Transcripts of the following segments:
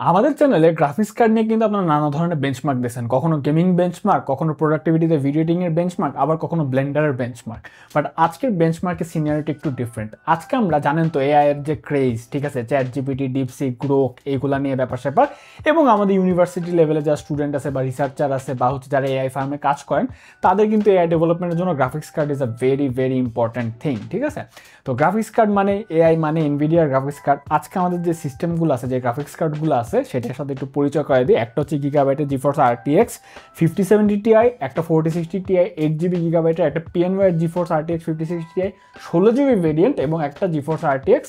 আমাদের চ্যানেলে graphics card নিয়ে কিন্তু আপনারা নানা ধরনের বেঞ্চমার্ক দেখছেন, কখনো গেমিং বেঞ্চমার্ক, কখনো প্রোডাক্টিভিটিতে ভিডিও এডিটিং এর বেঞ্চমার্ক, আবার কখনো ব্লেন্ডারের বেঞ্চমার্ক। বাট আজকের বেঞ্চমার্কের সিনিয়রিটি একটু ডিফারেন্ট। আজকে আমরা জানেন তো এআই এর যে ক্রেজ, ঠিক আছে, চ্যাট জিপিটি, ডিপসিক, গ্রোক, এইগুলা নিয়ে ব্যাপার স্যাপার, এবং আমাদের ইউনিভার্সিটি লেভেলে যারা স্টুডেন্ট আছে বা রিসার্চার আছে বা হচ্ছে যারা এআই ফার্মে কাজ করেন, তাদের কিন্তু এআই ডেভেলপমেন্টের জন্য graphics card is a very very important thing. ঠিক আছে, তো গ্রাফিক্স কার্ড মানে এআই মানে এনভিডিয়ার গ্রাফিক্স কার্ড। আজকে আমাদের যে সিস্টেমগুলো আছে, যে গ্রাফিক্স কার্ডগুলো আছে, সেটার সাথে একটু পরিচয় করে দিই। একটা হচ্ছে গিগাবাইটের জিফোর্স RTX 5070 Ti, একটা 4060 Ti 8GB গিগাবাইটের, একটা PNY GeForce RTX 5060 Ti 16GB variant, এবং একটা জিফোর্স RTX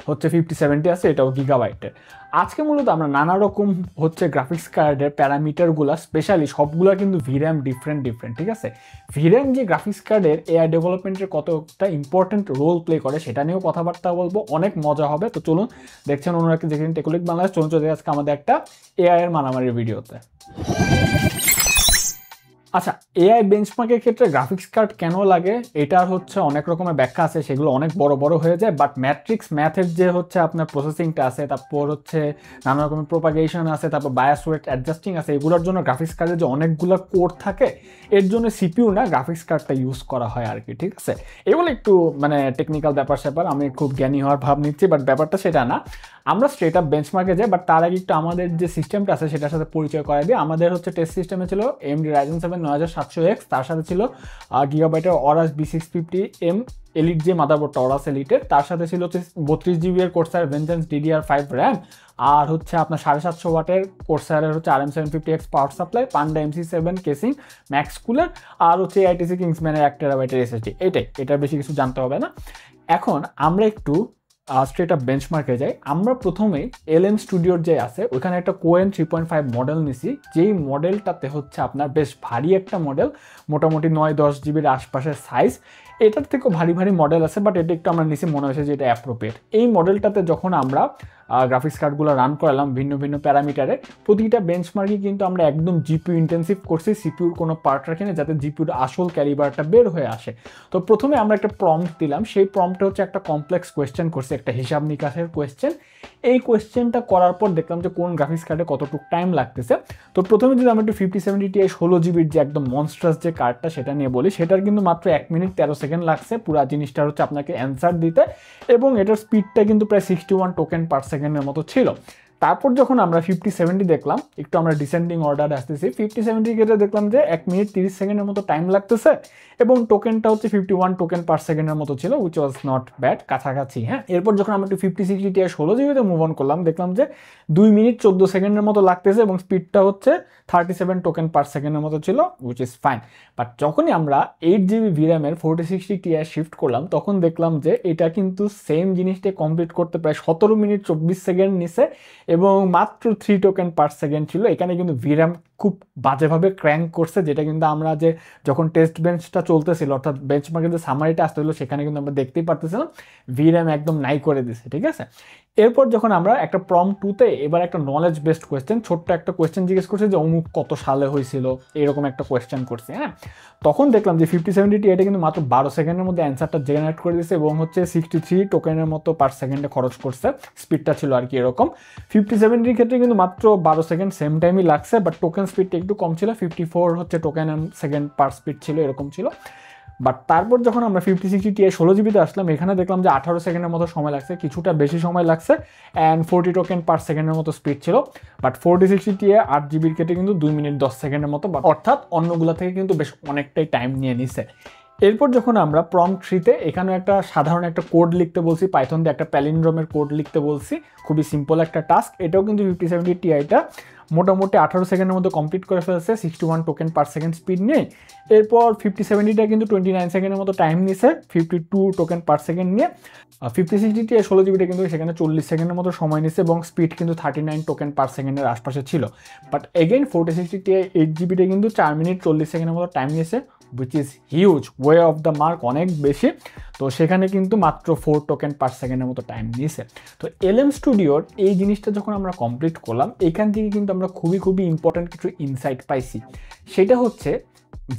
হচ্ছে 5070 আছে, এটাও গিগাবাইটের। আজকে মূলত আমরা নানা রকম হচ্ছে গ্রাফিক্স কার্ডের প্যারামিটারগুলো, স্পেশালি সবগুলো কিন্তু ভির্যাম ডিফারেন্ট, ঠিক আছে। ভির্যাম যে গ্রাফিক্স কার্ডের এআই ডেভেলপমেন্টের কতটা ইম্পর্টেন্ট রোল প্লে করে সেটা নিয়েও কথাবার্তা বলবো, অনেক মজা হবে। তো চলুন, দেখছেন অন্যরা দেখেন টেকনিক বাংলাদেশ, চলুন চলে আজকে আমাদের একটা এআই এর মারামারির ভিডিওতে। আচ্ছা, এআই বেঞ্চমার্কের ক্ষেত্রে গ্রাফিক্স কার্ড কেন লাগে, এটার হচ্ছে অনেক রকমের ব্যাখ্যা আছে, সেগুলো অনেক বড় হয়ে যায়। বাট ম্যাথের যে হচ্ছে আপনার প্রসেসিংটা আছে, তারপর হচ্ছে নানা রকমের প্রোপাগেশন আছে, তারপর বায়াস ওয়েট অ্যাডজাস্টিং আছে, এগুলোর জন্য গ্রাফিক্স কার্ডে যে অনেকগুলো কোড থাকে, এর জন্য সিপিইউ না গ্রাফিক্স কার্ডটা ইউজ করা হয় আর কি। ঠিক আছে, এগুলো একটু মানে টেকনিক্যাল ব্যাপার স্যাপার, আমি খুব জ্ঞানী হওয়ার ভাব নিচ্ছি, বাট ব্যাপারটা সেটা না। আমরা স্ট্রেট আপ বেঞ্চমার্কে যাই, বাট তার আগে একটু আমাদের যে সিস্টেমটা আছে সেটার সাথে পরিচয় করাই দিই। আমাদের হচ্ছে টেস্ট সিস্টেমে ছিল AMD Ryzen 7 9700X, তার সাথে ছিল গিগাবাইটের অরাস B650M এলিট যে মাদারবোর্ডটা অরাস এলিটের, তার সাথে ছিল হচ্ছে 32GB এর কোর্সার ভেঞ্জেন্স DDR5 র্যাম, আর হচ্ছে আপনার 750 ওয়াটের কোর্সারের হচ্ছে RM750X পাওয়ার সাপ্লাই, পান্ডা MC7 কেসিং, ম্যাক্স কুলার, আর হচ্ছে AITC কিংসম্যানের 1TB SSD। এটার বেশি কিছু জানতে হবে না। এখন আমরা একটু স্ট্রেট আপ বেঞ্চমার্কে যাই। আমরা প্রথমেই LM স্টুডিওর যে আছে ওইখানে একটা Koen 3.5 মডেল নিছি, যেই মডেলটাতে হচ্ছে আপনার বেশ ভারী একটা মডেল, মোটামুটি 9-10 জিবির আশপাশের সাইজ। এটার থেকেও ভারী মডেল আছে, বাট এটা একটু আমরা নিচে মনে হয়েছে যে এটা অ্যাপ্রোপ্রিয়েট। এই মডেলটাতে যখন আমরা গ্রাফিক্স কার্ডগুলো রান করালাম ভিন্ন প্যারামিটারে, প্রতিটা বেঞ্চমার্কই কিন্তু আমরা একদম জিপিইউ ইন্টেন্সিভ করছি, সিপিইউর কোনো পার্ট রাখিনি, যাতে জিপিইউর আসল ক্যালিবারটা বের হয়ে আসে। তো প্রথমে আমরা একটা প্রম্পট দিলাম, সেই প্রম্পটে হচ্ছে একটা কমপ্লেক্স কোয়েশ্চেন করছি, একটা হিসাব নিকাশের কোয়েশ্চেন। এই কোয়েশ্চেনটা করার পর দেখলাম যে কোন গ্রাফিক্স কার্ডে কতটুকু টাইম লাগতেছে। তো প্রথমে যদি আমরা একটু 5070 Ti 16GB যে একদম মনস্ট্রাস যে কার্ডটা সেটা নিয়ে বলি, সেটার কিন্তু মাত্র 1 মিনিট 13 সেকেন্ড লাগছে পুরো জিনিসটার হচ্ছে আপনাকে অ্যান্সার দিতে, এবং এটার স্পিডটা কিন্তু প্রায় 61 টোকেন পার সেকেন্ডের মতো ছিল। তারপর যখন আমরা 5070 দেখলাম, একটু আমরা ডিসেন্ডিং অর্ডারে আসতেছি, 5070 ক্ষেত্রে দেখলাম যে 1 মিনিট 30 সেকেন্ডের মতো টাইম লাগতেছে, এবং টোকেনটা হচ্ছে 51 টোকেন পার সেকেন্ডের মতো ছিল, উইচ ওয়াজ নট ব্যাড, কাছাকাছি। হ্যাঁ, এরপর যখন আমরা একটু 5060 Ti 16GB মুভ অন করলাম, দেখলাম যে 2 মিনিট 14 সেকেন্ডের মতো লাগতেছে, এবং স্পিডটা হচ্ছে 37 টোকেন পার সেকেন্ডের মতো ছিল, উইচ ইজ ফাইন। বাট যখনই আমরা 8GB VRAM-এর 4060 Ti শিফট করলাম, তখন দেখলাম যে এটা কিন্তু সেম জিনিসটা কমপ্লিট করতে প্রায় 17 মিনিট 24 সেকেন্ড নিছে, এবং মাত্র 3 টোকেন পার সেকেন্ড ছিল। এখানে কিন্তু VRAM খুব বাজেভাবে ক্র্যাঙ্ক করছে, যেটা কিন্তু আমরা যে যখন টেস্ট বেঞ্চটা চলতেছিল, অর্থাৎ বেঞ্চমার্কের যে সামারিটা আসতে হলো, সেখানে কিন্তু আমরা দেখতেই পারতেছিলাম VRAM একদম নাই করে দিছে। ঠিক আছে, এরপর যখন আমরা একটা প্রম্পট 2-তে এবার একটা নলেজ বেসড কোয়েশ্চেন, ছোট্ট একটা কোয়েশ্চেন জিজ্ঞেস করছে যে অমুক কত সালে হয়েছিল, এরকম একটা কোয়েশ্চেন করছে। হ্যাঁ, তখন দেখলাম যে 5070 Ti এটা কিন্তু মাত্র 12 সেকেন্ডের মধ্যে অ্যান্সারটা জেনারেট করে দিয়েছে, এবং হচ্ছে 63 টোকেনের মতো পার সেকেন্ডে খরচ করছে, স্পিডটা ছিল আর কি এরকম। 5070 ক্ষেত্রে কিন্তু মাত্র 12 সেকেন্ড সেম টাইমই লাগছে, বাট টোকেন স্পিডটা একটু কম ছিল, 54 হচ্ছে টোকেন সেকেন্ড পার স্পিড ছিল, এরকম ছিল। বাট তারপর যখন আমরা 5060 Ti 16GB আসলাম, এখানে দেখলাম যে 18 সেকেন্ডের মতো সময় লাগছে, কিছুটা বেশি সময় লাগছে, অ্যান্ড 40 টোকেন পার সেকেন্ডের মতো স্পিড ছিল। বাট 4060 Ti 8GB ক্ষেত্রে কিন্তু 2 মিনিট 10 সেকেন্ডের মতো, অর্থাৎ অন্যগুলো থেকে কিন্তু বেশ অনেকটাই টাইম নিয়ে নিছে। এরপর যখন আমরা প্রম্পট 3-তে এখানে একটা সাধারণ একটা কোড লিখতে বলছি, পাইথন দিয়ে একটা প্যালিন্ড্রোমের কোড লিখতে বলছি, খুবই সিম্পল একটা টাস্ক। এটাও কিন্তু 5070 Tiটা মোটামুটি 18 সেকেন্ডের মধ্যে কমপ্লিট করে ফেলছে 61 টোকেন পার সেকেন্ড স্পিড নিয়ে। এরপর 5070টা কিন্তু 29 সেকেন্ডের মতো টাইম নিছে 52 টোকেন পার সেকেন্ড নিয়ে। 5060 Ti 16GBটা কিন্তু সেখানে 40 সেকেন্ডের মতো সময় নিছে, এবং স্পিড কিন্তু 39 টোকেন পার সেকেন্ডের আশপাশে ছিল। বাট এগেইন 4060 Ti 8GBটা কিন্তু 4 মিনিট 40 সেকেন্ডের মতো টাইম নিয়েছে, which is huge, way off the mark, অনেক বেশি। তো সেখানে কিন্তু মাত্র 4 টোকেন পার সেকেন্ডের মতো টাইম নিয়েছে। তো LM স্টুডিওর এই জিনিসটা যখন আমরা কমপ্লিট করলাম, এখান থেকে কিন্তু আমরা খুবই ইম্পর্টেন্ট কিছু ইনসাইট পাইছি। সেটা হচ্ছে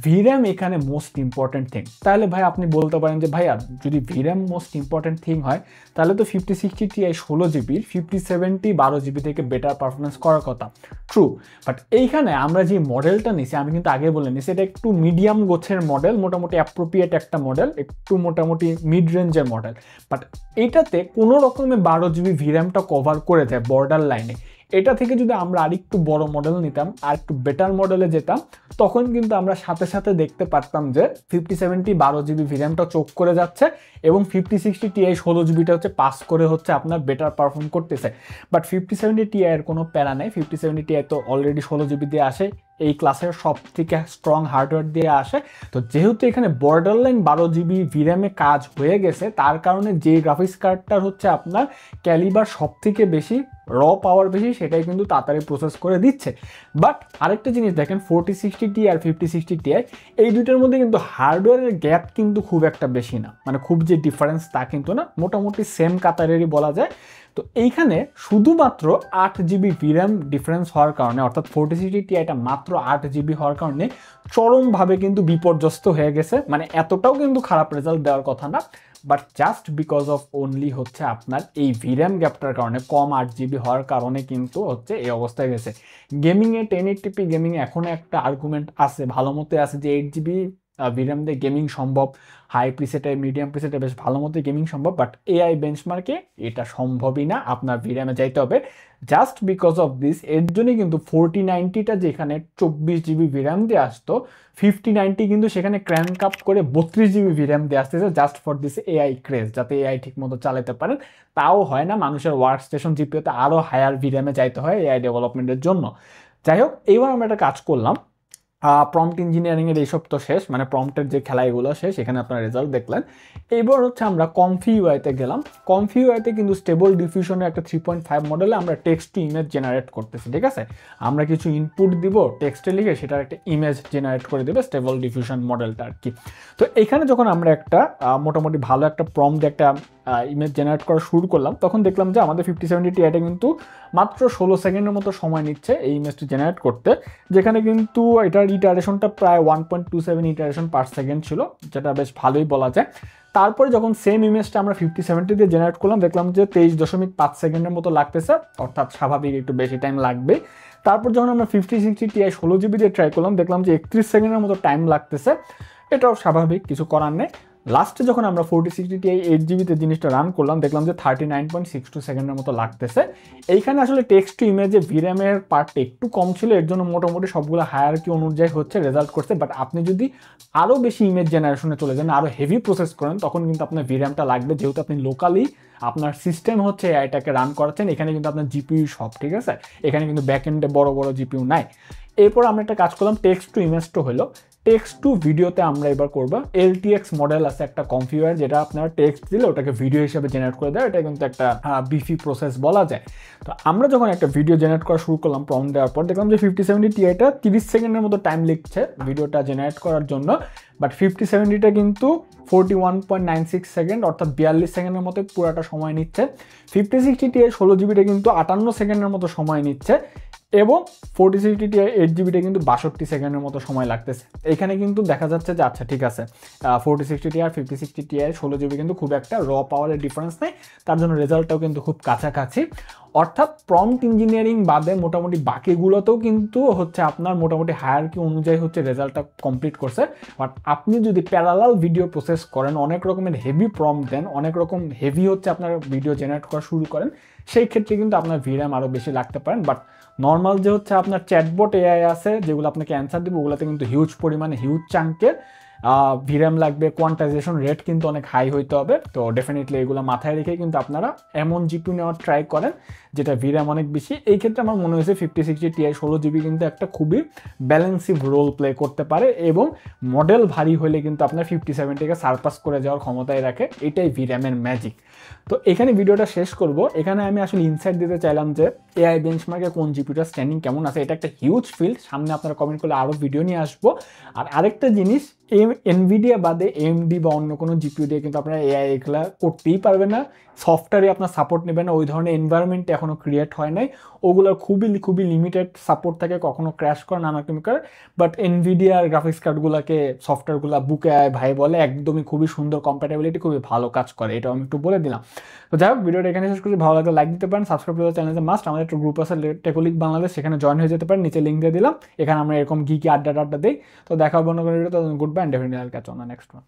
ভিরাম এখানে মোস্ট ইম্পর্টেন্ট থিং। তাহলে ভাই আপনি বলতে পারেন যে ভাইয়া যদি ভিরাম মোস্ট ইম্পর্টেন্ট থিং হয় তাহলে তো 5060 Ti 16GB 5070 12GB থেকে বেটার পারফরমেন্স করার কথা। ট্রু, বাট এইখানে আমরা যে মডেলটা নিছি আমি কিন্তু আগে বলে নিছি এটা একটু মিডিয়াম গোছের মডেল, মোটামুটি অ্যাপ্রোপ্রিয়েট একটা মডেল, একটু মোটামুটি মিড রেঞ্জের মডেল। বাট এইটাতে কোনো রকমের 12GB ভিরামটা কভার করে যায় বর্ডার লাইনে। এটা থেকে যদি আমরা আরেকটু বড় মডেল নিতাম আর একটু বেটার মডেলে যেতাম তখন কিন্তু আমরা সাথে সাথে দেখতে পারতাম যে 5070 12GB ভিরামটা চোখ করে যাচ্ছে এবং 5060 Ti 16GBটা হচ্ছে পাস করে হচ্ছে আপনার বেটার পারফর্ম করতেছে। বাট 5070 Ti এর কোনো প্যারা নেই, 5070 Ti তো অলরেডি 16GB দিয়ে আসে, এই ক্লাসের সব থেকে স্ট্রং হার্ডওয়্যার দিয়ে আসে। তো যেহেতু এখানে বর্ডার লাইন 12GB ভিরামে কাজ হয়ে গেছে তার কারণে যে গ্রাফিক্স কার্ডটার হচ্ছে আপনার ক্যালিবার সব থেকে বেশি র পাওয়ার বেশি সেটাই কিন্তু তাড়াতাড়ি প্রসেস করে দিচ্ছে। বাট আরেকটা জিনিস দেখেন 4060 Ti আর 5060 Ti এই দুইটার মধ্যে কিন্তু হার্ডওয়্যারের গ্যাপ কিন্তু খুব একটা বেশি না, মানে খুব যে ডিফারেন্স তা কিন্তু না, মোটামুটি সেম কাতারেরই বলা যায়। তো এইখানে শুধুমাত্র 8GB ভিরাম ডিফারেন্স হওয়ার কারণে অর্থাৎ 4060 Tiটা মাত্র 8GB হওয়ার কারণে চরমভাবে কিন্তু বিপর্যস্ত হয়ে গেছে, মানে এতটাও কিন্তু খারাপ রেজাল্ট দেওয়ার কথা না, but just because of only হচ্ছে আপনার এই ভিরাম গ্যাপটার কারণে কম 8GB হওয়ার কারণে কিন্তু হচ্ছে এই অবস্থায় গেছে। গেমিংয়ে 1080p গেমিংয়ে এখনও একটা আর্গুমেন্ট আছে, ভালো মতো আছে যে 8GB ভিরাম দিয়ে গেমিং সম্ভব, হাই প্রিসেটে মিডিয়াম প্রিসেটে বেশ ভালো মতো গেমিং সম্ভব, বাট এআই বেঞ্চমার্কে এটা সম্ভবই না, আপনার ভিরামে যাইতে হবে। জাস্ট বিকজ অফ দিস এর জন্যই কিন্তু 4090টা যেখানে 24GB ভিরাম দিয়ে আসতো 5090 কিন্তু সেখানে ক্র্যাঙ্ক আপ করে 32GB ভিরাম দিয়ে আসতেছে just for this AI craze, যাতে এআই ঠিক মতো চালাতে পারেন। তাও হয় না, মানুষের ওয়ার্ক স্টেশন জিপিওতে আরও হায়ার ভিরামে যাইতে হয় এআই ডেভেলপমেন্টের জন্য। যাই হোক, এইবার আমরা একটা কাজ করলাম, প্রম্পট ইঞ্জিনিয়ারিংয়ের এইসব তো শেষ, মানে প্রম্পটের যে খেলা এগুলো শেষ, এখানে আপনার রেজাল্ট দেখলেন। এইবার হচ্ছে আমরা কমফি ইউআইতে গেলাম। কমফি ইউআইতে কিন্তু স্টেবল ডিফিউশনের একটা 3.5 মডেলে আমরা টেক্সট টু ইমেজ জেনারেট করতেছি, ঠিক আছে। আমরা কিছু ইনপুট দিব টেক্সটে লিখে, সেটার একটা ইমেজ জেনারেট করে দেবে স্টেবল ডিফিউশন মডেলটা আর কি। তো এখানে যখন আমরা একটা মোটামুটি ভালো একটা প্রম্পট দিয়ে একটা ইমেজ জেনারেট করা শুরু করলাম তখন দেখলাম যে আমাদের 5070 Tiটা কিন্তু মাত্র 16 সেকেন্ডের মতো সময় নিচ্ছে এই ইমেজটি জেনারেট করতে, যেখানে কিন্তু এটার ইটারেশনটা প্রায় 1.27 ইটারেশন পার সেকেন্ড ছিল, যেটা বেশ ভালোই বলা যায়। তারপরে যখন সেম ইমেজটা আমরা 5070 দিয়ে জেনারেট করলাম দেখলাম যে 23.5 সেকেন্ডের মতো লাগতেছে, অর্থাৎ স্বাভাবিক একটু বেশি টাইম লাগবে। তারপর যখন আমরা 5060 Ti 16GB দিয়ে ট্রাই করলাম দেখলাম যে 31 সেকেন্ডের মতো টাইম লাগতেছে, এটাও স্বাভাবিক, কিছু করার নেই। লাস্টে যখন আমরা 4060 Ti 8GB জিনিসটা রান করলাম দেখলাম যে 39.62 সেকেন্ডের মতো লাগতেছে। এইখানে আসলে টেক্সট টু ইমেজে ভিরামের পার্টটা একটু কম ছিল, এর জন্য মোটামুটি সবগুলো হায়ারকি অনুযায়ী হচ্ছে রেজাল্ট করছে। বাট আপনি যদি আরও বেশি ইমেজ জেনারেশনে চলে যান, আরও হেভি প্রসেস করেন, তখন কিন্তু আপনার ভিরামটা লাগবে, যেহেতু আপনি লোকালি আপনার সিস্টেম হচ্ছে এআইটাকে রান করাচ্ছেন। এখানে কিন্তু আপনার জিপিইউ সব, ঠিক আছে, এখানে কিন্তু ব্যাকএন্ডে বড় বড় জিপিইউ নাই। এরপর আমরা একটা কাজ করলাম, টেক্সট টু ইমেজ তো হলো, টেক্সট টু ভিডিওতে আমরা এবার করবো LTX মডেল আছে একটা কনফিগার, যেটা আপনার টেক্সট দিলে ওটাকে ভিডিও হিসেবে জেনারেট করে দেয়, এটা কিন্তু একটা বিফি প্রসেস বলা যায়। তো আমরা যখন একটা ভিডিও জেনারেট করা শুরু করলাম প্রম্পট দেওয়ার পর দেখলাম যে 5070 Tiটা 30 সেকেন্ডের মতো টাইম লিখছে ভিডিওটা জেনারেট করার জন্য, বাট 5070টা কিন্তু 41.96 সেকেন্ড অর্থাৎ 42 সেকেন্ডের মতো পুরাটা সময় নিচ্ছে। 5060 Ti 16GBটা কিন্তু 58 সেকেন্ডের মতো সময় নিচ্ছে এবং 4060 Ti 8GBটা কিন্তু 62 সেকেন্ডের মতো সময় লাগতেছে। এখানে কিন্তু দেখা যাচ্ছে যে আচ্ছা ঠিক আছে 4060 Ti আর 5060 Ti 16GB কিন্তু খুব একটা র পাওয়ারের ডিফারেন্স নেই, তার জন্য রেজাল্টটাও কিন্তু খুব কাছাকাছি। অর্থাৎ প্রম্পট ইঞ্জিনিয়ারিং বাদে মোটামুটি বাকিগুলোতেও কিন্তু হচ্ছে আপনার মোটামুটি হায়ারকি অনুযায়ী হচ্ছে রেজাল্টটা কমপ্লিট করছে। বাট আপনি যদি প্যারালাল ভিডিও প্রসেস করেন, অনেক রকমের হেভি প্রম্পট দেন, অনেক রকম হেভি হচ্ছে আপনার ভিডিও জেনারেট করা শুরু করেন, সেই ক্ষেত্রে কিন্তু আপনার ভিরাম আরও বেশি লাগতে পারেন। বাট নর্মাল যে হচ্ছে আপনার চ্যাটবট এআই আছে যেগুলো আপনাকে অ্যান্সার দেবে, ওগুলোতে কিন্তু হিউজ পরিমাণে হিউজ চাঙ্কের ভিরাম লাগবে, কোয়ান্টাইজেশন রেট কিন্তু অনেক হাই হইতে হবে। তো ডেফিনেটলি এগুলো মাথায় রেখে কিন্তু আপনারা এমন জিপিইউ নেওয়ার ট্রাই করেন যেটা ভিরাম অনেক বেশি। এই ক্ষেত্রে আমার মনে হয়েছে 5060 Ti 16GB কিন্তু একটা খুবই ব্যালেন্সিভ রোল প্লে করতে পারে এবং মডেল ভারী হলে কিন্তু আপনার 5070কে সারপাস করে যাওয়ার ক্ষমতায় রাখে, এটাই ভিরামের ম্যাজিক। তো এখানে ভিডিওটা শেষ করব। এখানে আমি আসলে ইনসাইট দিতে চাইলাম যে এআই বেঞ্চমার্কে কোন জিপিইউটা স্ট্যান্ডিং কেমন আছে, এটা একটা হিউজ ফিল্ড, সামনে আপনারা কমেন্ট করলে আরও ভিডিও নিয়ে আসবো। আর আরেকটা জিনিস, এনভিডিয়া বাদে এএমডি বা অন্য কোনো জিপিইউ দিয়ে কিন্তু আপনারা এআই এগুলা করতেই পারবেন না, সফটওয়্যারে আপনার সাপোর্ট নেবে না, ওই ধরনের এনভায়রনমেন্ট এখনো ক্রিয়েট হয় নাই, ওগুলোর খুবই খুবই লিমিটেড সাপোর্ট থাকে, কখনো ক্র্যাশ করে নানা রকম করে। বাট এনভিডিয়ার গ্রাফিক্স কার্ডগুলোকে সফটওয়্যারগুলো বুকে ভাই বলে একদমই খুবই সুন্দর, কম্প্যাটেবিলিটি খুবই ভালো কাজ করে, এটাও আমি একটু বলে দিলাম। তো যাই হোক, ভিডিওটা এখানে শেষ করছি, ভালো লাগলে লাইক দিতে পারেন, সাবস্ক্রাইব করে চ্যানেলে মাস্ট, আমাদের একটা গ্রুপ আছে টেকোলিক বাংলাদেশ, সেখানে জয়েন হয়ে যেতে পারেন, নিচে লিঙ্ক দিয়ে দিলাম, এখানে আমরা এরকম গিকি আড্ডা দিই। তো দেখা হবে অন্য কোনো ভিডিও, তো গুড বাই, ডেফিনেটলি আইল catch on the next one.